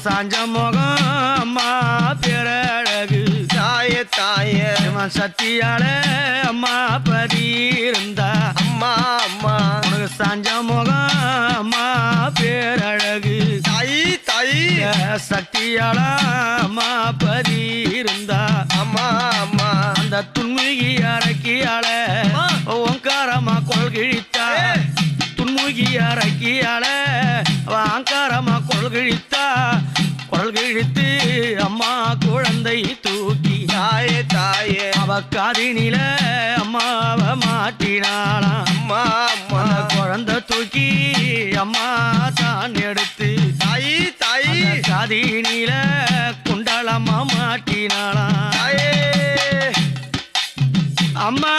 சாஞ்ச முகம் அம்மா பேரழகு தாயே தாயே சத்தியால அம்மா பதி இருந்தா அம்மா அம்மா உனக்கு சாஞ்ச முகம் அம்மா பேரழகு தாயி தாயி சக்தியால அம்மா பதி இருந்தா அம்மா அம்மா அந்த துன்முகி அரக்கியால ஓங்காரமா கொள்கிழித்தா துன்முகி அரக்கியால வாங்காரமா கொள்கிழித்தா கொள்கிழித்து அம்மா குழந்தை தூக்கி தாயே தாயே அவ காதினில அம்மாவ மாட்டினாளாம் அம்மா அம்மா குழந்தை தூக்கி அம்மா தான் எடுத்து தாயி தாயி காதினில குண்டலம்மா மாட்டினாளாம் தாயே அம்மா